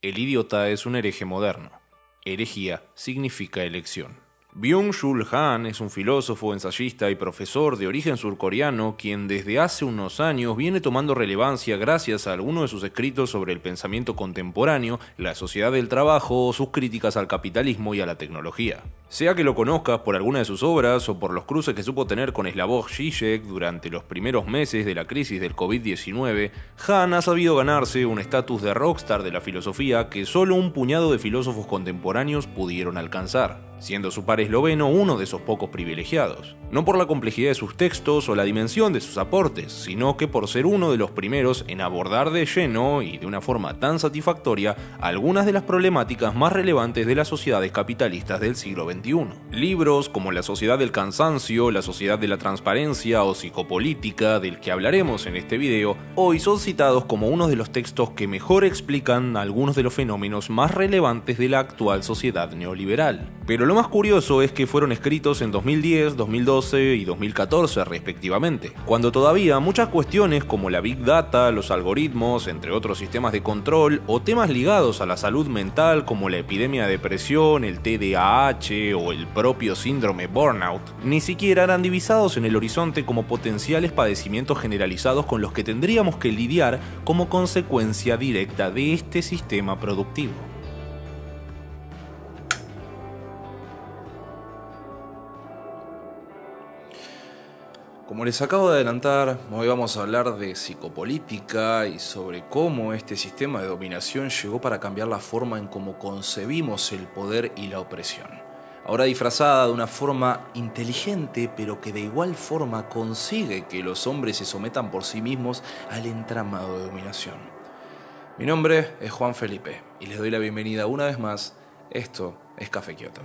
El idiota es un hereje moderno. Herejía significa elección. Byung-Chul Han es un filósofo, ensayista y profesor de origen surcoreano quien desde hace unos años viene tomando relevancia gracias a algunos de sus escritos sobre el pensamiento contemporáneo, la sociedad del trabajo o sus críticas al capitalismo y a la tecnología. Sea que lo conozcas por alguna de sus obras o por los cruces que supo tener con Slavoj Žižek durante los primeros meses de la crisis del COVID-19, Han ha sabido ganarse un estatus de rockstar de la filosofía que solo un puñado de filósofos contemporáneos pudieron alcanzar, siendo su par esloveno uno de esos pocos privilegiados. No por la complejidad de sus textos o la dimensión de sus aportes, sino que por ser uno de los primeros en abordar de lleno y de una forma tan satisfactoria algunas de las problemáticas más relevantes de las sociedades capitalistas del siglo XXI. Libros como La sociedad del cansancio, La sociedad de la transparencia o Psicopolítica, del que hablaremos en este video, hoy son citados como uno de los textos que mejor explican algunos de los fenómenos más relevantes de la actual sociedad neoliberal. Pero lo más curioso es que fueron escritos en 2010, 2012 y 2014 respectivamente, cuando todavía muchas cuestiones como la Big Data, los algoritmos, entre otros sistemas de control, o temas ligados a la salud mental como la epidemia de depresión, el TDAH o el propio síndrome burnout, ni siquiera eran divisados en el horizonte como potenciales padecimientos generalizados con los que tendríamos que lidiar como consecuencia directa de este sistema productivo. Como les acabo de adelantar, hoy vamos a hablar de psicopolítica y sobre cómo este sistema de dominación llegó para cambiar la forma en cómo concebimos el poder y la opresión. Ahora disfrazada de una forma inteligente, pero que de igual forma consigue que los hombres se sometan por sí mismos al entramado de dominación. Mi nombre es Juan Felipe y les doy la bienvenida una vez más. Esto es Café Kioto.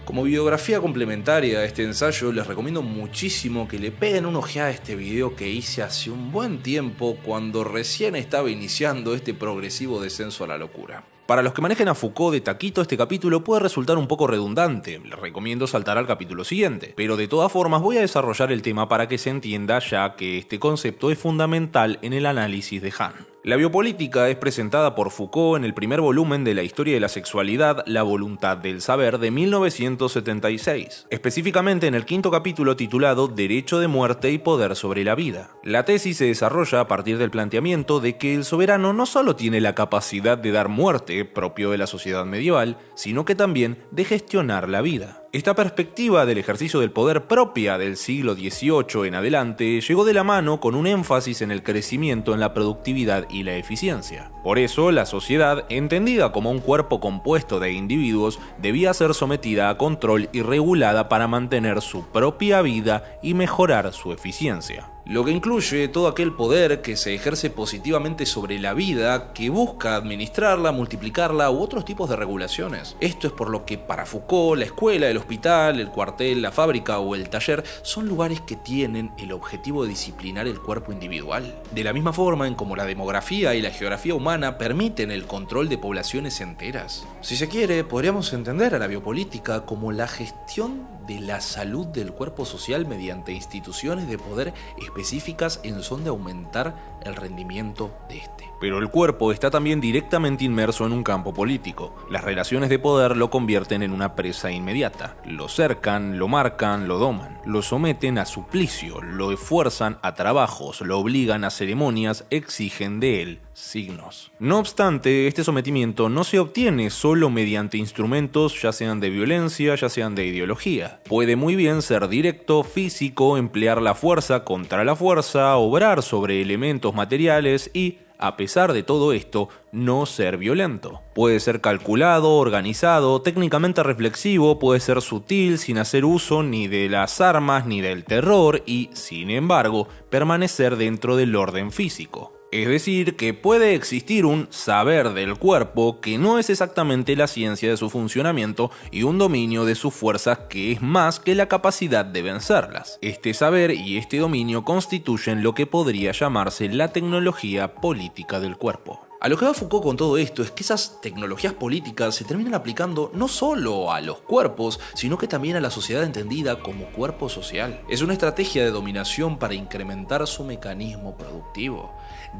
Como biografía complementaria a este ensayo, les recomiendo muchísimo que le peguen una ojeada a este video que hice hace un buen tiempo cuando recién estaba iniciando este progresivo descenso a la locura. Para los que manejen a Foucault de taquito, este capítulo puede resultar un poco redundante, les recomiendo saltar al capítulo siguiente, pero de todas formas voy a desarrollar el tema para que se entienda ya que este concepto es fundamental en el análisis de Han. La biopolítica es presentada por Foucault en el primer volumen de la historia de la sexualidad, La voluntad del saber, de 1976, específicamente en el quinto capítulo titulado Derecho de muerte y poder sobre la vida. La tesis se desarrolla a partir del planteamiento de que el soberano no solo tiene la capacidad de dar muerte, propio de la sociedad medieval, sino que también de gestionar la vida. Esta perspectiva del ejercicio del poder propia del siglo XVIII en adelante llegó de la mano con un énfasis en el crecimiento en la productividad y la eficiencia. Por eso, la sociedad, entendida como un cuerpo compuesto de individuos, debía ser sometida a control y regulada para mantener su propia vida y mejorar su eficiencia. Lo que incluye todo aquel poder que se ejerce positivamente sobre la vida, que busca administrarla, multiplicarla u otros tipos de regulaciones. Esto es por lo que para Foucault la escuela, el hospital, el cuartel, la fábrica o el taller son lugares que tienen el objetivo de disciplinar el cuerpo individual. De la misma forma en como la demografía y la geografía humana permiten el control de poblaciones enteras. Si se quiere, podríamos entender a la biopolítica como la gestión de la salud del cuerpo social mediante instituciones de poder específicas en son de aumentar el rendimiento de este. Pero el cuerpo está también directamente inmerso en un campo político. Las relaciones de poder lo convierten en una presa inmediata. Lo cercan, lo marcan, lo doman. Lo someten a suplicio, lo esfuerzan a trabajos, lo obligan a ceremonias, exigen de él signos. No obstante, este sometimiento no se obtiene solo mediante instrumentos ya sean de violencia, ya sean de ideología. Puede muy bien ser directo, físico, emplear la fuerza contra la fuerza, obrar sobre elementos materiales y, a pesar de todo esto, no ser violento. Puede ser calculado, organizado, técnicamente reflexivo, puede ser sutil, sin hacer uso ni de las armas ni del terror y, sin embargo, permanecer dentro del orden físico. Es decir, que puede existir un saber del cuerpo que no es exactamente la ciencia de su funcionamiento y un dominio de sus fuerzas que es más que la capacidad de vencerlas. Este saber y este dominio constituyen lo que podría llamarse la tecnología política del cuerpo. A lo que va Foucault con todo esto es que esas tecnologías políticas se terminan aplicando no solo a los cuerpos, sino que también a la sociedad entendida como cuerpo social. Es una estrategia de dominación para incrementar su mecanismo productivo.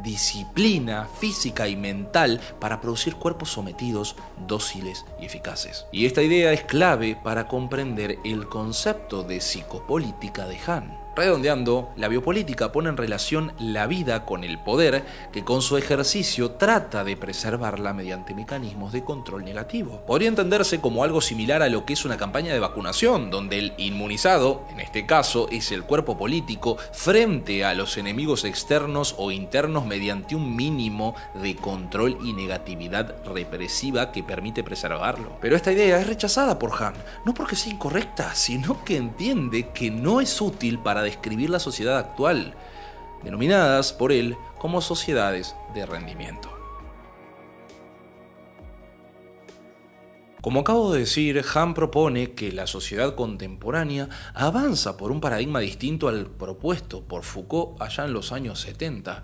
Disciplina física y mental para producir cuerpos sometidos, dóciles y eficaces. Y esta idea es clave para comprender el concepto de psicopolítica de Hahn. Redondeando, la biopolítica pone en relación la vida con el poder, que con su ejercicio trata de preservarla mediante mecanismos de control negativo. Podría entenderse como algo similar a lo que es una campaña de vacunación, donde el inmunizado, en este caso, es el cuerpo político, frente a los enemigos externos o internos mediante un mínimo de control y negatividad represiva que permite preservarlo. Pero esta idea es rechazada por Hahn, no porque sea incorrecta, sino que entiende que no es útil para describir la sociedad actual, denominadas por él como sociedades de rendimiento. Como acabo de decir, Hahn propone que la sociedad contemporánea avanza por un paradigma distinto al propuesto por Foucault allá en los años 70,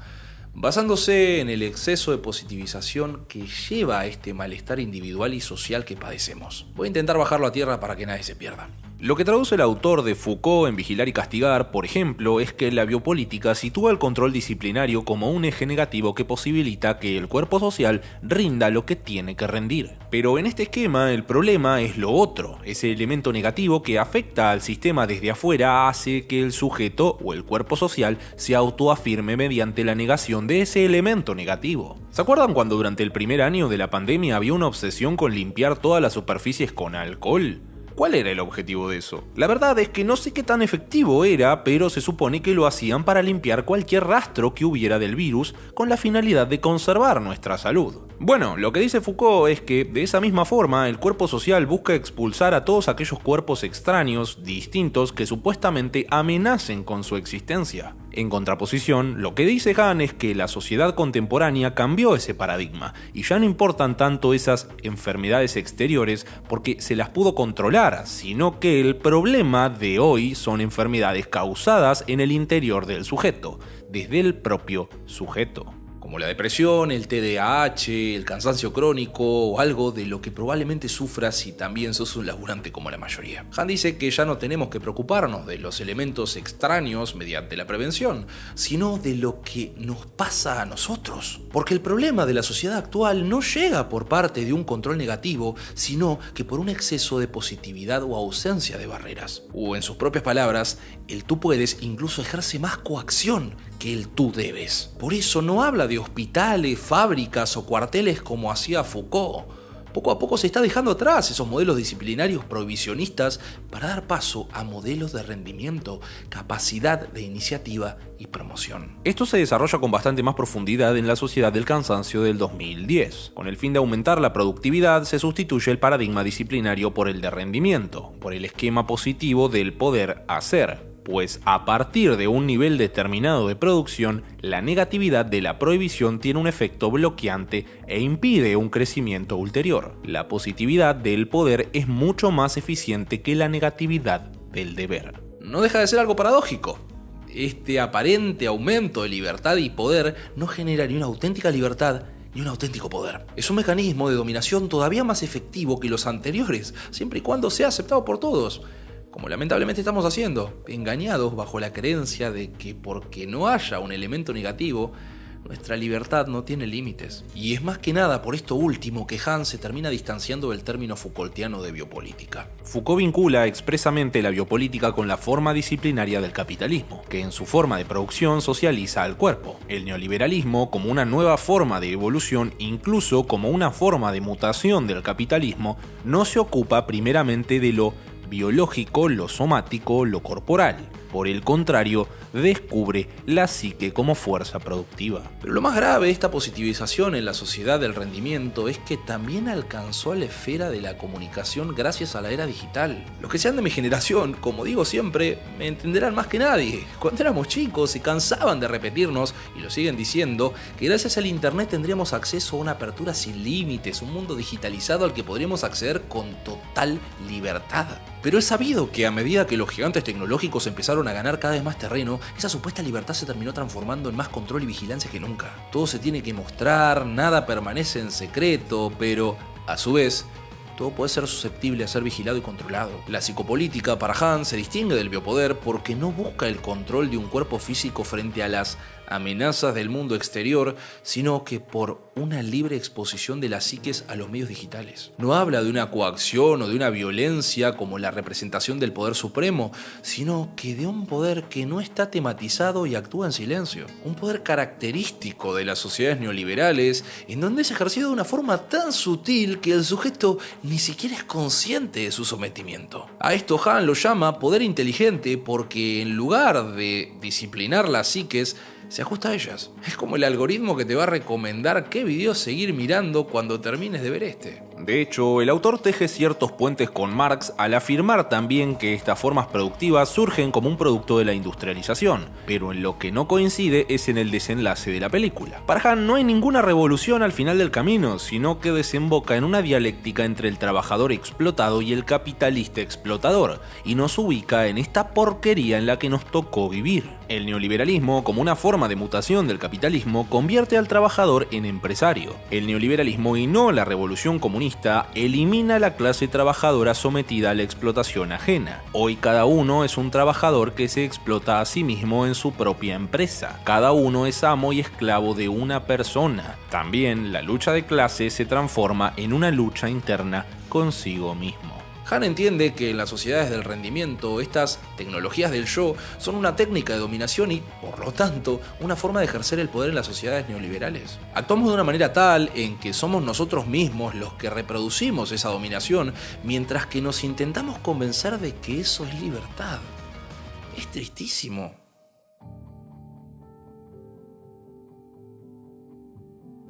basándose en el exceso de positivización que lleva a este malestar individual y social que padecemos. Voy a intentar bajarlo a tierra para que nadie se pierda. Lo que traduce el autor de Foucault en Vigilar y Castigar, por ejemplo, es que la biopolítica sitúa el control disciplinario como un eje negativo que posibilita que el cuerpo social rinda lo que tiene que rendir. Pero en este esquema el problema es lo otro, ese elemento negativo que afecta al sistema desde afuera hace que el sujeto o el cuerpo social se autoafirme mediante la negación de ese elemento negativo. ¿Se acuerdan cuando durante el primer año de la pandemia había una obsesión con limpiar todas las superficies con alcohol? ¿Cuál era el objetivo de eso? La verdad es que no sé qué tan efectivo era, pero se supone que lo hacían para limpiar cualquier rastro que hubiera del virus con la finalidad de conservar nuestra salud. Bueno, lo que dice Foucault es que de esa misma forma el cuerpo social busca expulsar a todos aquellos cuerpos extraños, distintos, que supuestamente amenacen con su existencia. En contraposición, lo que dice Hahn es que la sociedad contemporánea cambió ese paradigma y ya no importan tanto esas enfermedades exteriores porque se las pudo controlar, sino que el problema de hoy son enfermedades causadas en el interior del sujeto, desde el propio sujeto. Como la depresión, el TDAH, el cansancio crónico o algo de lo que probablemente sufras si también sos un laburante como la mayoría. Hahn dice que ya no tenemos que preocuparnos de los elementos extraños mediante la prevención, sino de lo que nos pasa a nosotros. Porque el problema de la sociedad actual no llega por parte de un control negativo, sino que por un exceso de positividad o ausencia de barreras. O en sus propias palabras, el tú puedes incluso ejerce más coacción que el tú debes. Por eso no habla de hospitales, fábricas o cuarteles como hacía Foucault. Poco a poco se está dejando atrás esos modelos disciplinarios prohibicionistas para dar paso a modelos de rendimiento, capacidad de iniciativa y promoción. Esto se desarrolla con bastante más profundidad en la sociedad del cansancio del 2010. Con el fin de aumentar la productividad se sustituye el paradigma disciplinario por el de rendimiento, por el esquema positivo del poder hacer. Pues a partir de un nivel determinado de producción, la negatividad de la prohibición tiene un efecto bloqueante e impide un crecimiento ulterior. La positividad del poder es mucho más eficiente que la negatividad del deber. No deja de ser algo paradójico. Este aparente aumento de libertad y poder no genera ni una auténtica libertad ni un auténtico poder. Es un mecanismo de dominación todavía más efectivo que los anteriores, siempre y cuando sea aceptado por todos. Como lamentablemente estamos haciendo, engañados bajo la creencia de que porque no haya un elemento negativo, nuestra libertad no tiene límites. Y es más que nada por esto último que Hahn se termina distanciando del término Foucaultiano de biopolítica. Foucault vincula expresamente la biopolítica con la forma disciplinaria del capitalismo, que en su forma de producción socializa al cuerpo. El neoliberalismo, como una nueva forma de evolución, incluso como una forma de mutación del capitalismo, no se ocupa primeramente de lo biológico, lo somático, lo corporal. Por el contrario, descubre la psique como fuerza productiva. Pero lo más grave de esta positivización en la sociedad del rendimiento es que también alcanzó a la esfera de la comunicación gracias a la era digital. Los que sean de mi generación, como digo siempre, me entenderán más que nadie. Cuando éramos chicos se cansaban de repetirnos, y lo siguen diciendo, que gracias al internet tendríamos acceso a una apertura sin límites, un mundo digitalizado al que podríamos acceder con total libertad. Pero es sabido que a medida que los gigantes tecnológicos empezaron comenzaron a ganar cada vez más terreno, esa supuesta libertad se terminó transformando en más control y vigilancia que nunca. Todo se tiene que mostrar, nada permanece en secreto, pero, a su vez, todo puede ser susceptible a ser vigilado y controlado. La psicopolítica, para Han, se distingue del biopoder porque no busca el control de un cuerpo físico frente a las amenazas del mundo exterior, sino que por una libre exposición de las psiques a los medios digitales. No habla de una coacción o de una violencia como la representación del poder supremo, sino que de un poder que no está tematizado y actúa en silencio. Un poder característico de las sociedades neoliberales, en donde es ejercido de una forma tan sutil que el sujeto ni siquiera es consciente de su sometimiento. A esto Han lo llama poder inteligente porque en lugar de disciplinar las psiques, se ajusta a ellas. Es como el algoritmo que te va a recomendar qué videos seguir mirando cuando termines de ver este. De hecho, el autor teje ciertos puentes con Marx al afirmar también que estas formas productivas surgen como un producto de la industrialización, pero en lo que no coincide es en el desenlace de la película. Para Han no hay ninguna revolución al final del camino, sino que desemboca en una dialéctica entre el trabajador explotado y el capitalista explotador, y nos ubica en esta porquería en la que nos tocó vivir. El neoliberalismo, como una forma de mutación del capitalismo, convierte al trabajador en empresario. El neoliberalismo y no la revolución comunista elimina a la clase trabajadora sometida a la explotación ajena. Hoy cada uno es un trabajador que se explota a sí mismo en su propia empresa. Cada uno es amo y esclavo de una persona. También la lucha de clase se transforma en una lucha interna consigo mismo. Han entiende que en las sociedades del rendimiento, estas tecnologías del yo son una técnica de dominación y, por lo tanto, una forma de ejercer el poder en las sociedades neoliberales. Actuamos de una manera tal en que somos nosotros mismos los que reproducimos esa dominación, mientras que nos intentamos convencer de que eso es libertad. Es tristísimo.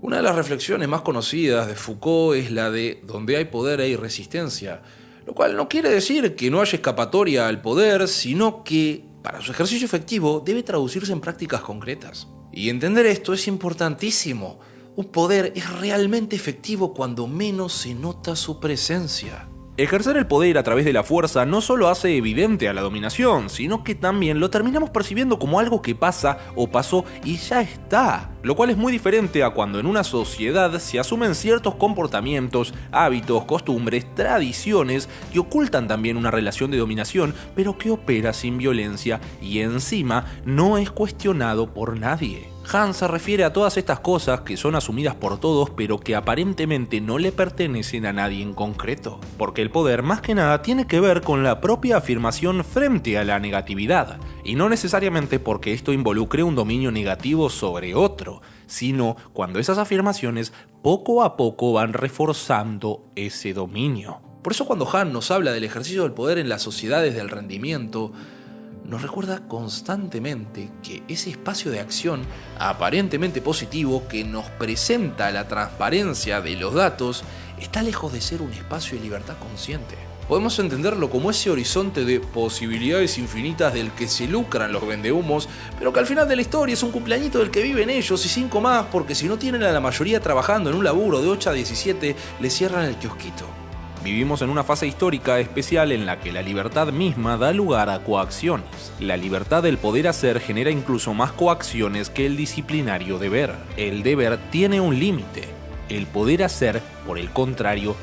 Una de las reflexiones más conocidas de Foucault es la de donde hay poder hay resistencia. Lo cual no quiere decir que no haya escapatoria al poder, sino que, para su ejercicio efectivo, debe traducirse en prácticas concretas. Y entender esto es importantísimo. Un poder es realmente efectivo cuando menos se nota su presencia. Ejercer el poder a través de la fuerza no solo hace evidente a la dominación, sino que también lo terminamos percibiendo como algo que pasa o pasó y ya está. Lo cual es muy diferente a cuando en una sociedad se asumen ciertos comportamientos, hábitos, costumbres, tradiciones que ocultan también una relación de dominación, pero que opera sin violencia y encima no es cuestionado por nadie. Han se refiere a todas estas cosas que son asumidas por todos pero que aparentemente no le pertenecen a nadie en concreto, porque el poder más que nada tiene que ver con la propia afirmación frente a la negatividad, y no necesariamente porque esto involucre un dominio negativo sobre otro, sino cuando esas afirmaciones poco a poco van reforzando ese dominio. Por eso cuando Han nos habla del ejercicio del poder en las sociedades del rendimiento, nos recuerda constantemente que ese espacio de acción aparentemente positivo que nos presenta la transparencia de los datos está lejos de ser un espacio de libertad consciente. Podemos entenderlo como ese horizonte de posibilidades infinitas del que se lucran los vendehumos, pero que al final de la historia es un cumpleañito del que viven ellos y 5 más, porque si no tienen a la mayoría trabajando en un laburo de 8 a 17, le cierran el kiosquito. Vivimos en una fase histórica especial en la que la libertad misma da lugar a coacciones. La libertad del poder hacer genera incluso más coacciones que el disciplinario deber. El deber tiene un límite. El poder hacer, por el contrario,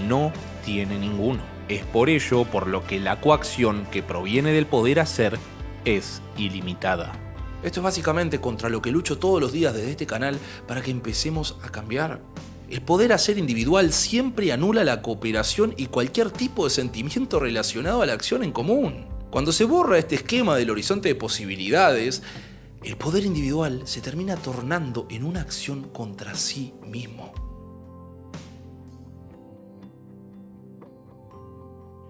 no tiene ninguno. Es por ello por lo que la coacción que proviene del poder hacer es ilimitada. Esto es básicamente contra lo que lucho todos los días desde este canal para que empecemos a cambiar. El poder hacer individual siempre anula la cooperación y cualquier tipo de sentimiento relacionado a la acción en común. Cuando se borra este esquema del horizonte de posibilidades, el poder individual se termina tornando en una acción contra sí mismo.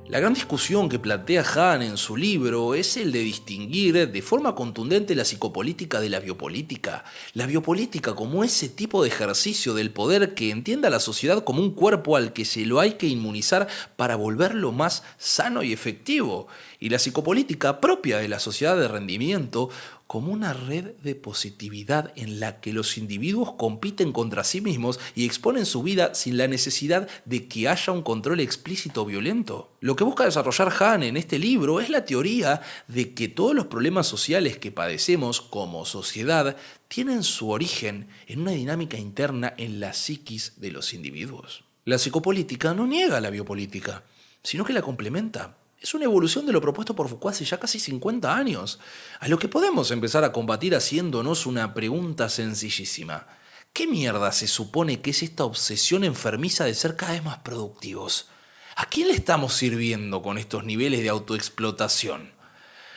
La gran discusión que plantea Han en su libro es el de distinguir de forma contundente la psicopolítica de la biopolítica. La biopolítica como ese tipo de ejercicio del poder que entiende a la sociedad como un cuerpo al que se lo hay que inmunizar para volverlo más sano y efectivo. Y la psicopolítica propia de la sociedad de rendimiento como una red de positividad en la que los individuos compiten contra sí mismos y exponen su vida sin la necesidad de que haya un control explícito o violento. Lo que busca desarrollar Han en este libro es la teoría de que todos los problemas sociales que padecemos como sociedad tienen su origen en una dinámica interna en la psiquis de los individuos. La psicopolítica no niega la biopolítica, sino que la complementa. Es una evolución de lo propuesto por Foucault hace ya casi 50 años, a lo que podemos empezar a combatir haciéndonos una pregunta sencillísima. ¿Qué mierda se supone que es esta obsesión enfermiza de ser cada vez más productivos? ¿A quién le estamos sirviendo con estos niveles de autoexplotación?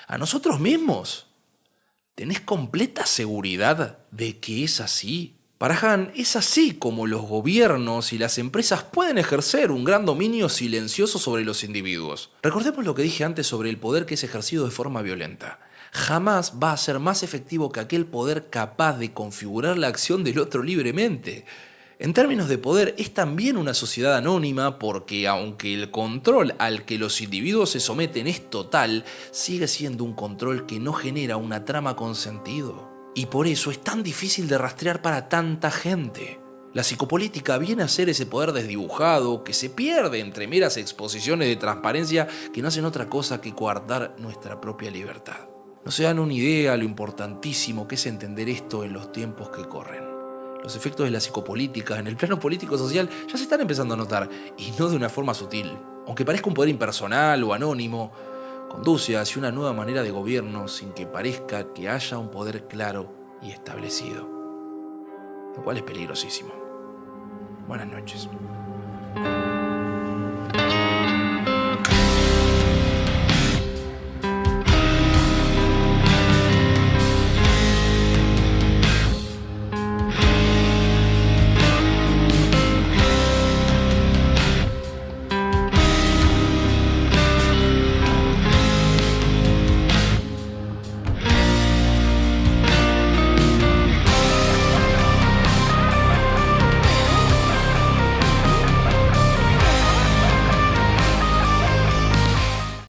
¿A nosotros mismos? ¿Tenés completa seguridad de que es así? Para Han, es así como los gobiernos y las empresas pueden ejercer un gran dominio silencioso sobre los individuos. Recordemos lo que dije antes sobre el poder que es ejercido de forma violenta. Jamás va a ser más efectivo que aquel poder capaz de configurar la acción del otro libremente. En términos de poder, es también una sociedad anónima porque, aunque el control al que los individuos se someten es total, sigue siendo un control que no genera una trama con sentido. Y por eso es tan difícil de rastrear para tanta gente. La psicopolítica viene a ser ese poder desdibujado que se pierde entre meras exposiciones de transparencia que no hacen otra cosa que coartar nuestra propia libertad. No se dan una idea lo importantísimo que es entender esto en los tiempos que corren. Los efectos de la psicopolítica en el plano político-social ya se están empezando a notar, y no de una forma sutil. Aunque parezca un poder impersonal o anónimo, conduce hacia una nueva manera de gobierno sin que parezca que haya un poder claro y establecido, lo cual es peligrosísimo. Buenas noches.